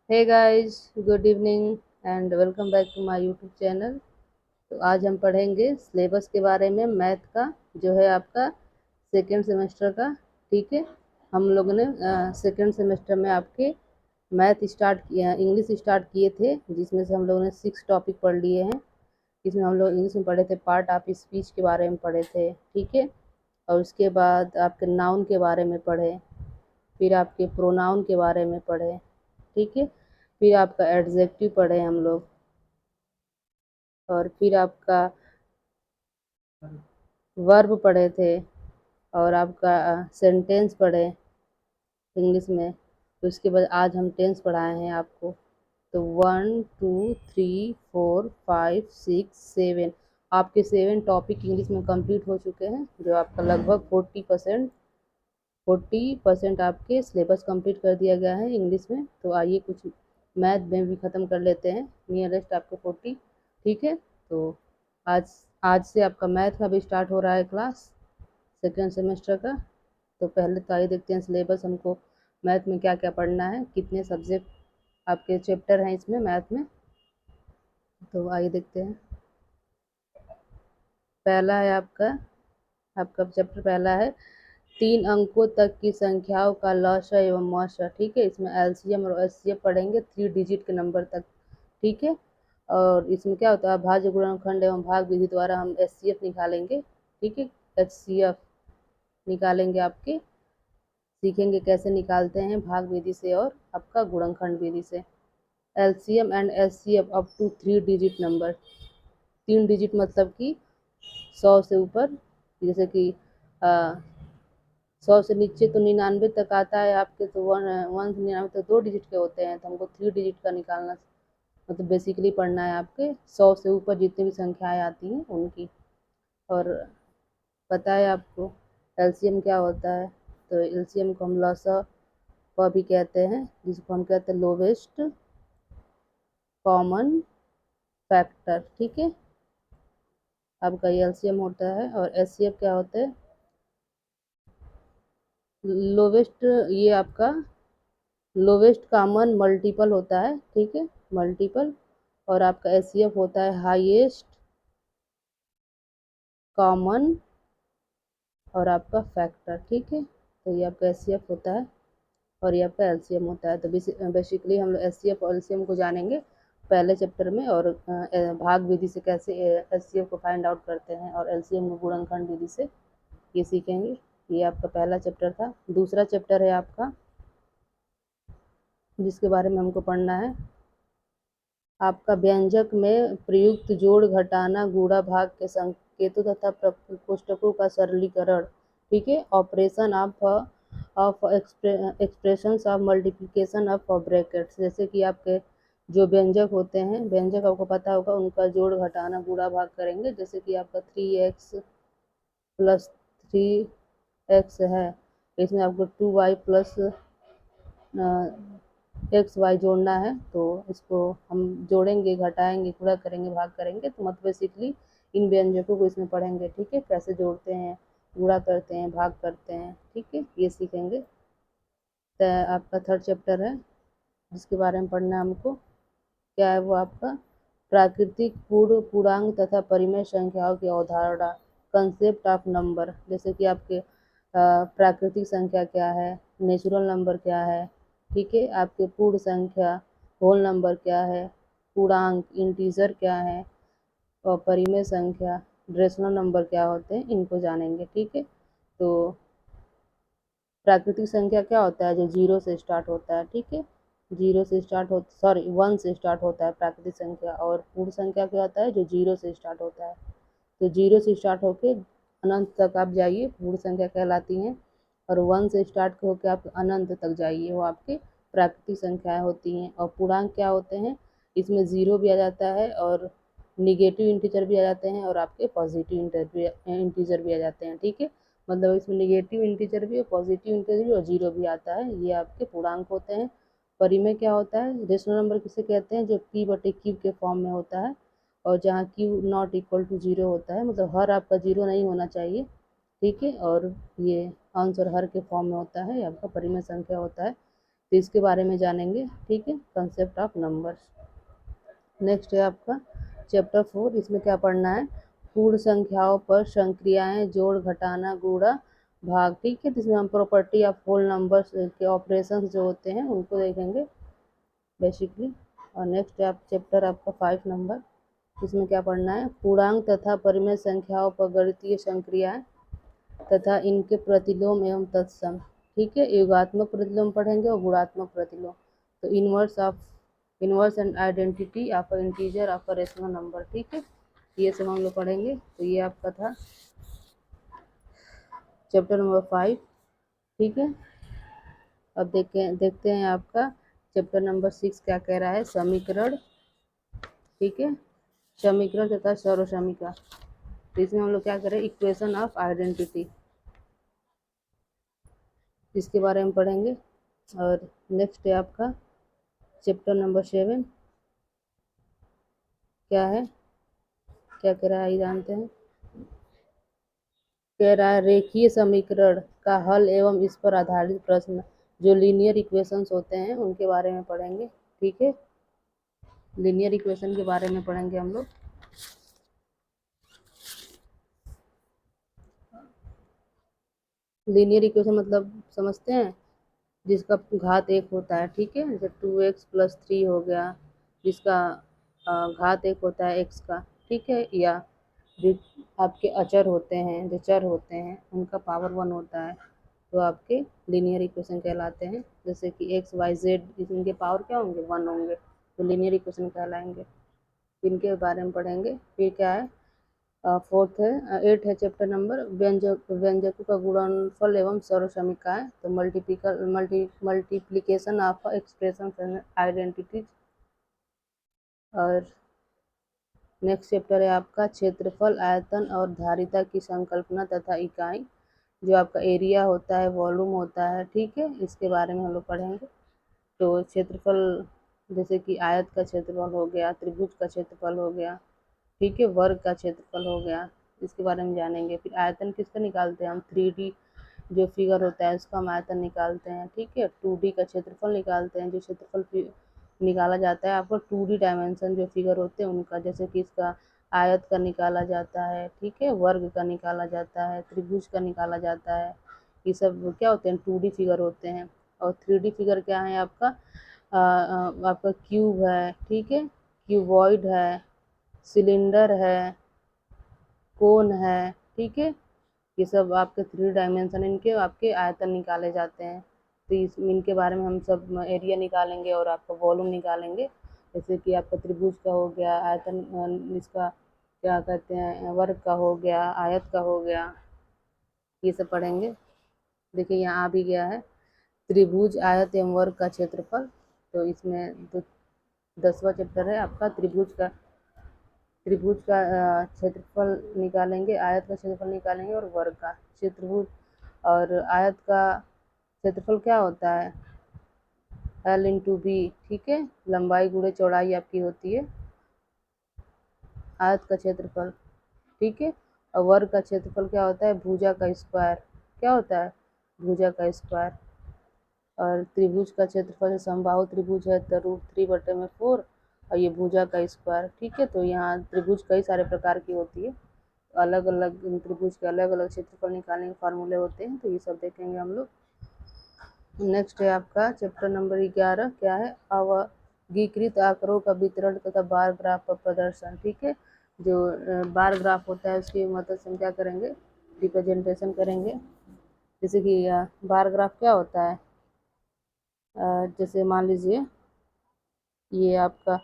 Hey guys, good evening and welcome back to my YouTube channel. तो आज हम पढ़ेंगे सिलेबस के बारे में, मैथ का जो है आपका सेकेंड सेमेस्टर का। ठीक है, हम लोगों ने सेकेंड सेमेस्टर में आपके मैथ स्टार्ट किया, इंग्लिश स्टार्ट किए थे, जिसमें से हम लोगों ने 6 टॉपिक पढ़ लिए हैं। इसमें हम लोग इंग्लिश में पढ़े थे, पार्ट ऑफ स्पीच के बारे में पढ़े थे। ठीक है, और उसके बाद आपके नाउन के बारे में पढ़े, फिर आपके प्रोनाउन के बारे में पढ़े। ठीक है, फिर आपका एडजेक्टिव पढ़े हम लोग, और फिर आपका वर्ब पढ़े थे, और आपका सेंटेंस पढ़े इंग्लिश में। तो उसके बाद आज हम टेंस पढ़ाए हैं आपको। तो 1 2 3 4 5 6 7 आपके 7 टॉपिक इंग्लिश में कंप्लीट हो चुके हैं, जो आपका लगभग 40% आपके सिलेबस कंप्लीट कर दिया गया है इंग्लिश में। तो आइए कुछ मैथ में भी ख़त्म कर लेते हैं, नियरेस्ट आपके 40। ठीक है, तो आज आज से आपका मैथ का भी स्टार्ट हो रहा है क्लास, सेकेंड सेमेस्टर का। तो पहले तो आइए देखते हैं सिलेबस, हमको मैथ में क्या क्या पढ़ना है, कितने सब्जेक्ट आपके चैप्टर हैं इसमें मैथ में। तो आइए देखते हैं। पहला है आपका आपका चैप्टर पहला है 3 अंकों तक की संख्याओं का लॉसा एवं मॉसा। ठीक है, इसमें एलसीएम और एचसीएफ पढ़ेंगे 3 डिजिट के नंबर तक। ठीक है, और इसमें क्या होता है, भाज्य गुणनखंड एवं भाग विधि द्वारा हम एचसीएफ निकालेंगे। ठीक है, एचसीएफ निकालेंगे, आपके सीखेंगे कैसे निकालते हैं भाग विधि से और आपका गुणनखंड विधि से। LCM and HCF up to 3 digit number. 3 digit मतलब कि 100 से ऊपर, जैसे कि 100 से नीचे तो 99 तक आता है आपके, तो 1 से 99 तक 2 डिजिट के होते हैं, तो हमको 3 डिजिट का निकालना, मतलब बेसिकली पढ़ना है आपके 100 से ऊपर जितनी भी संख्याएं आती हैं उनकी। और पता है आपको एलसीएम क्या होता है? तो एलसीएम को हम लॉसा प भी कहते हैं, जिसको हम कहते हैं लोवेस्ट कॉमन फैक्टर। ठीक है, आपका ये एलसीएम होता है। और एचसीएफ क्या होता है? लोवेस्ट, ये आपका लोवेस्ट कॉमन मल्टीपल होता है। ठीक है, मल्टीपल। और आपका एचसीएफ होता है हाईएस्ट कॉमन और आपका फैक्टर। ठीक है, तो ये आपका एचसीएफ होता है और ये आपका एलसीएम होता है। तो बेसिकली हम लोग एचसीएफ और एलसीएम को जानेंगे पहले चैप्टर में, और भाग विधि से कैसे एचसीएफ को फाइंड आउट करते हैं, और एलसीएम को गुणनखंड विधि से ये सीखेंगे। ये आपका पहला चैप्टर था। दूसरा चैप्टर है आपका, जिसके बारे में हमको पढ़ना है, आपका व्यंजक में प्रयुक्त जोड़ घटाना गुणा भाग के संकेतों तथा कोष्ठकों का सरलीकरण। ठीक है, operation of expressions of multiplication of brackets. जैसे कि आपके जो व्यंजक होते हैं, व्यंजक आपको पता होगा, उनका जोड़ घटाना गुणा भाग करेंगे। जैसे कि आपका 3x प्लस 3x है, इसमें आपको 2y प्लस XY जोड़ना है, तो इसको हम जोड़ेंगे, घटाएंगे, गुणा करेंगे, भाग करेंगे। तो मतलब बेसिकली इन व्यंजकों को इसमें पढ़ेंगे। ठीक है, कैसे जोड़ते हैं, गुणा करते हैं, भाग करते हैं। ठीक है, ये सीखेंगे। तो आपका थर्ड चैप्टर है, जिसके बारे में पढ़ना है हमको, क्या है वो आपका प्राकृतिक पूर्ण पूर्णांक तथा परिमेय संख्याओं की अवधारणा, कंसेप्ट ऑफ नंबर। जैसे कि आपके प्राकृतिक संख्या क्या है, नेचुरल नंबर क्या है, ठीक है, आपके पूर्ण संख्या होल नंबर क्या है, पूर्णांक इंटीजर क्या है, और परिमेय संख्या रेशनल नंबर क्या होते हैं, इनको जानेंगे। ठीक है, तो प्राकृतिक संख्या क्या होता है? जो जीरो से स्टार्ट होता है। ठीक है, जीरो से स्टार्ट हो, सॉरी 1 से स्टार्ट होता है प्राकृतिक संख्या। और पूर्ण संख्या क्या होता है? जो जीरो से स्टार्ट होता है। तो जीरो से स्टार्ट होके अनंत तक आप जाइए, पूर्ण संख्या कहलाती हैं। और 1 से स्टार्ट होकर आप अनंत तक जाइए, वो आपके प्राकृतिक संख्याएं होती हैं। और पूर्णांक क्या होते हैं? इसमें ज़ीरो भी आ जाता है, और निगेटिव इंटीजर भी आ जाते हैं, और आपके पॉजिटिव इंटीजर भी आ जाते हैं। ठीक है, मतलब इसमें निगेटिव इंटीजर भी और पॉजिटिव इंटीजर भी और जीरो भी आता है, ये आपके पूर्णांक होते हैं। परिमेय क्या होता है? रेशनल नंबर किसे कहते हैं? जो p बटे क्यू के फॉर्म में होता है, और जहाँ Q not equal to zero होता है, मतलब हर आपका जीरो नहीं होना चाहिए। ठीक है, और ये आंसर हर के फॉर्म में होता है, आपका परिमेय संख्या होता है। तो इसके बारे में जानेंगे, ठीक है, कंसेप्ट ऑफ नंबर्स। नेक्स्ट है आपका चैप्टर 4, इसमें क्या पढ़ना है, पूर्ण संख्याओं पर संक्रियाएं, जोड़, घटाना, गुणा, भाग, ठीक है। तो इसमें हम प्रॉपर्टी ऑफ होल नंबर्स के ऑपरेशंस जो होते हैं उनको देखेंगे बेसिकली। और नेक्स्ट है आप चैप्टर आपका 5 नंबर, इसमें क्या पढ़ना है, पूर्णांक तथा परिमेय संख्याओं पर गणितीय संक्रियाएं तथा इनके प्रतिलोम एवं तत्सम, ठीक है। योगात्मक प्रतिलोम पढ़ेंगे और गुणात्मक प्रतिलोम। तो inverse and identity of integer of rational number, ठीक है, ये सब हम लोग पढ़ेंगे। तो ये आपका था चैप्टर नंबर 5, ठीक है। अब देखते हैं आपका चैप्टर नंबर 6 क्या कह रहा है, समीकरण, ठीक है, समीकरण तथा सर्वसमीकरण। तो इसमें हम लोग क्या करें, इक्वेशन ऑफ आइडेंटिटी, इसके बारे में पढ़ेंगे। और नेक्स्ट है आपका चैप्टर नंबर 7, क्या है, क्या कह रहा है ये जानते हैं। कह रहा है रेखीय समीकरण का हल एवं इस पर आधारित प्रश्न, जो लीनियर इक्वेशंस होते हैं उनके बारे में पढ़ेंगे, ठीक है। लीनियर इक्वेशन के बारे में पढ़ेंगे हम लोग। लीनियर इक्वेशन मतलब समझते हैं, जिसका घात 1 होता है, ठीक है, जैसे 2x + 3 हो गया, जिसका घात 1 होता है x का, ठीक है। या जो आपके अचर होते हैं, जो चर होते हैं उनका पावर 1 होता है, तो आपके लीनियर इक्वेशन कहलाते हैं। जैसे कि x y z इनके पावर क्या होंगे, 1 होंगे, तो लीनियर इक्वेशन कहलाएंगे। इनके बारे में पढ़ेंगे। फिर क्या है, 4th है 8 है चैप्टर नंबर, व्यंजकों का गुणनफल एवं सर्वसमीकरण। तो multiplication of expression and identities. और नेक्स्ट चैप्टर है आपका क्षेत्रफल, आयतन और धारिता की संकल्पना तथा इकाई, जो आपका एरिया होता है, वॉल्यूम होता है, ठीक है, इसके बारे में हम लोग पढ़ेंगे। तो क्षेत्रफल जैसे कि आयत का क्षेत्रफल हो गया, त्रिभुज का क्षेत्रफल हो गया, ठीक है, वर्ग का क्षेत्रफल हो गया, इसके बारे में जानेंगे। फिर आयतन किसका निकालते हैं हम, 3D जो फिगर होता है उसका हम आयतन निकालते हैं, ठीक है। 2D का क्षेत्रफल निकालते हैं, जो क्षेत्रफल निकाला जाता है आपको 2D डायमेंशन जो फिगर होते हैं उनका, जैसे कि इसका आयत का निकाला जाता है, ठीक है, वर्ग का निकाला जाता है, त्रिभुज का निकाला जाता है। ये सब क्या होते हैं, 2D फिगर होते हैं। और 3D फिगर क्या है आपका, आपका क्यूब है, ठीक है, क्यूबॉइड है, सिलेंडर है, कोन है, ठीक है, ये सब आपके 3 डायमेंशन, इनके आपके आयतन निकाले जाते हैं। तो इनके बारे में हम सब एरिया निकालेंगे और आपका वॉल्यूम निकालेंगे। जैसे कि आपका त्रिभुज का हो गया आयतन, इसका क्या कहते हैं, वर्ग का हो गया, आयत का हो गया, ये सब पढ़ेंगे। देखिए यहाँ आ भी गया है, त्रिभुज, आयत एवं वर्ग का क्षेत्रफल। तो इसमें 10वां चैप्टर है आपका त्रिभुज का क्षेत्रफल निकालेंगे, आयत का क्षेत्रफल निकालेंगे और वर्ग का। त्रिभुज और आयत का क्षेत्रफल क्या होता है, L/B, ठीक है, लंबाई गुणे चौड़ाई आपकी होती है आयत का क्षेत्रफल, ठीक है। और वर्ग का क्षेत्रफल क्या होता है, भुजा का स्क्वायर, क्या होता है, भुजा का स्क्वायर। और त्रिभुज का क्षेत्रफल, समबाहु त्रिभुज है तो √3/4, और ये भुजा का स्क्वायर, ठीक है। तो यहाँ त्रिभुज कई सारे प्रकार की होती है, अलग अलग त्रिभुज के अलग अलग क्षेत्रफल निकालने के फार्मूले होते हैं, तो ये सब देखेंगे हम लोग। नेक्स्ट है आपका चैप्टर नंबर 11, क्या है, अवर्गीकृत आंकड़ों का वितरण तथा बार ग्राफ का प्रदर्शन, ठीक है। जो बार ग्राफ होता है उसकी मदद से हम क्या करेंगे, रिप्रेजेंटेशन करेंगे। जैसे कि बार ग्राफ क्या होता है, जैसे मान लीजिए ये आपका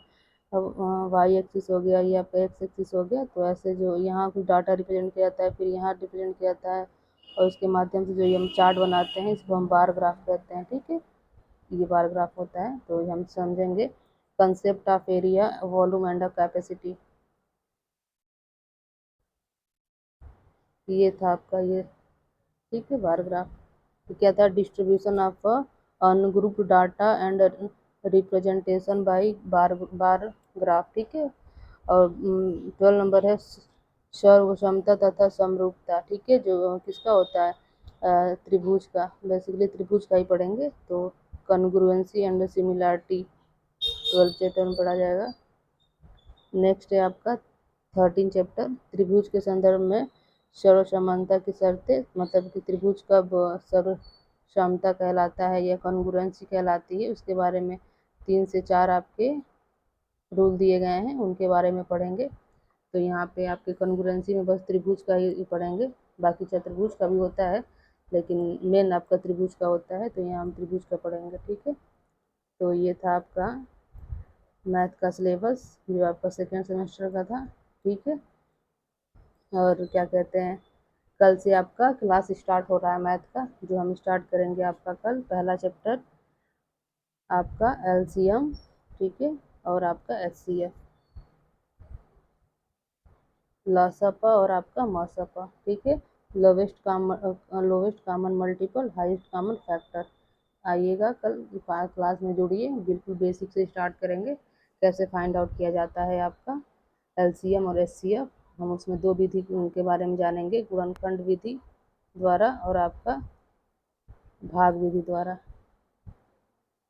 वाई एक्सिस हो गया, ये आपका एक्स एक्सिस हो गया, तो ऐसे जो यहाँ कुछ डाटा रिप्रेजेंट किया जाता है, फिर यहाँ रिप्रेजेंट किया जाता है, और उसके माध्यम से जो ये हम चार्ट बनाते हैं इसको हम बार ग्राफ कहते हैं, ठीक है, ये बार ग्राफ होता है। तो हम समझेंगे concept of area, volume and capacity, ये था आपका ये, ठीक है, बार ग्राफ। तो क्या था, distribution of ungrouped data and representation bye bar graph, ठीक है। और 12 नंबर है सर्वक्षमता तथा समरूपता, ठीक है, जो किसका होता है, त्रिभुज का, बेसिकली त्रिभुज का ही पढ़ेंगे। तो congruency and similarity 12th chapter में पढ़ा जाएगा। नेक्स्ट है आपका 13 चैप्टर त्रिभुज के संदर्भ में सर्वसमानता की शर्तें, मतलब कि त्रिभुज कब सर्वसमता कहलाता है या कॉन्ग्रुएंसी कहलाती है, उसके बारे में 3 से 4 आपके रूल दिए गए हैं, उनके बारे में पढ़ेंगे। तो यहाँ पे आपके कॉन्ग्रुएंसी में बस त्रिभुज का ही पढ़ेंगे, बाकी चतुर्भुज का भी होता है लेकिन मेन आपका त्रिभुज का होता है, तो यहाँ हम त्रिभुज का पढ़ेंगे, ठीक है। तो ये था आपका मैथ का सिलेबस जो आपका सेकेंड सेमेस्टर का था, ठीक है। और क्या कहते हैं, कल से आपका क्लास स्टार्ट हो रहा है मैथ का, जो हम स्टार्ट करेंगे आपका कल पहला चैप्टर आपका एलसीएम, ठीक है, और आपका एचसीएफ, लसपा और आपका मसपा, ठीक है। Lowest common multiple, highest common factor. आइएगा कल क्लास में जुड़िए, बिल्कुल बेसिक से स्टार्ट करेंगे, कैसे फाइंड आउट किया जाता है आपका एलसीएम और एचसीएफ। हम उसमें 2 विधि के बारे में जानेंगे, गुणनखंड विधि द्वारा और आपका भाग विधि द्वारा,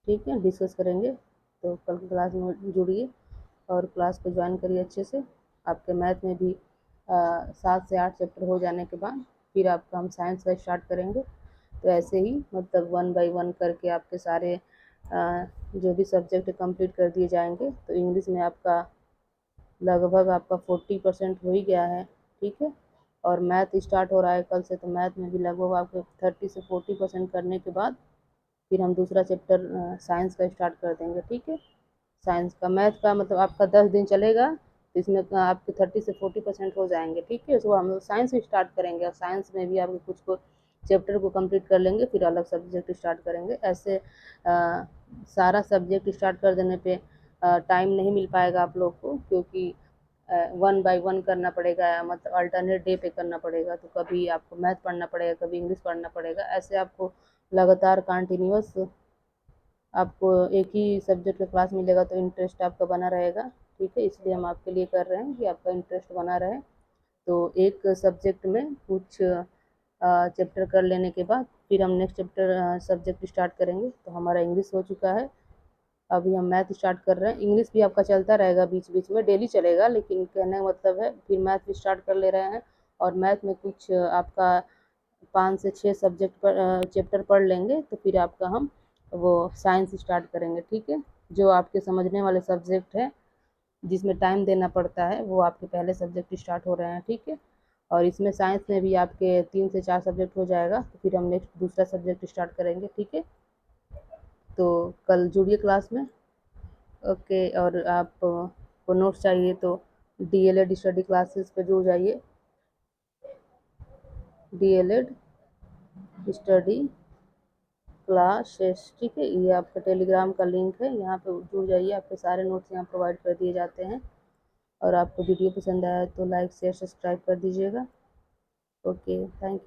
ठीक है, डिस्कस करेंगे। तो कल की क्लास में जुड़िए और क्लास को ज्वाइन करिए अच्छे से। आपके मैथ में भी 7 से 8 चैप्टर हो जाने के बाद फिर आपका हम साइंस का स्टार्ट करेंगे। तो ऐसे ही मतलब 1 बाय 1 करके आपके सारे जो भी सब्जेक्ट कंप्लीट कर दिए जाएंगे। तो इंग्लिश में आपका लगभग आपका 40% हो ही गया है, ठीक है। और मैथ स्टार्ट हो रहा है कल से, तो मैथ में भी लगभग आपके 30 से 40% करने के बाद फिर हम दूसरा चैप्टर साइंस का स्टार्ट कर देंगे, ठीक है। साइंस का मैथ का मतलब आपका 10 दिन चलेगा, तो इसमें आपके 30 से 40% हो जाएंगे, ठीक है। उसको हम साइंस भी स्टार्ट करेंगे और साइंस में भी आपके कुछ को चैप्टर को कंप्लीट कर लेंगे, फिर अलग सब्जेक्ट स्टार्ट करेंगे। ऐसे सारा सब्जेक्ट स्टार्ट कर देने पे टाइम नहीं मिल पाएगा आप लोग को, क्योंकि 1 बाय 1 करना पड़ेगा, मतलब अल्टरनेट डे पे करना पड़ेगा। तो कभी आपको मैथ पढ़ना पड़ेगा, कभी इंग्लिश पढ़ना पड़ेगा, ऐसे आपको लगातार कंटिन्यूअस आपको एक ही सब्जेक्ट का क्लास मिलेगा, तो इंटरेस्ट आपका बना रहेगा, ठीक है। इसलिए हम आपके लिए कर रहे हैं कि आपका इंटरेस्ट बना रहे। तो एक सब्जेक्ट में कुछ चैप्टर कर लेने के बाद फिर हम नेक्स्ट चैप्टर सब्जेक्ट स्टार्ट करेंगे। तो हमारा इंग्लिश हो चुका है, अभी हम मैथ स्टार्ट कर रहे हैं। इंग्लिश भी आपका चलता रहेगा, बीच बीच में डेली चलेगा, लेकिन कहने का मतलब है फिर मैथ भी स्टार्ट कर ले रहे हैं। और मैथ में कुछ आपका 5 से 6 सब्जेक्ट पर चैप्टर पढ़ लेंगे, तो फिर आपका हम वो साइंस स्टार्ट करेंगे, ठीक है। जो आपके समझने वाले सब्जेक्ट हैं, जिसमें टाइम देना पड़ता है, वो आपके पहले सब्जेक्ट स्टार्ट हो रहे हैं, ठीक है। और इसमें साइंस में भी आपके 3 से 4 सब्जेक्ट हो जाएगा, तो फिर हम नेक्स्ट दूसरा सब्जेक्ट स्टार्ट करेंगे, ठीक है। तो कल जुड़िए क्लास में, ओके। और आप को नोट्स चाहिए तो डीएलएड स्टडी क्लासेस पे जुड़ जाइए, डीएलएड स्टडी क्लासेस, ठीक है। ये आपका टेलीग्राम का लिंक है, यहाँ पे जुड़ जाइए, आपके सारे नोट्स यहाँ प्रोवाइड कर दिए जाते हैं। और आपको वीडियो पसंद आया तो लाइक शेयर सब्सक्राइब कर दीजिएगा, ओके, थैंक यू।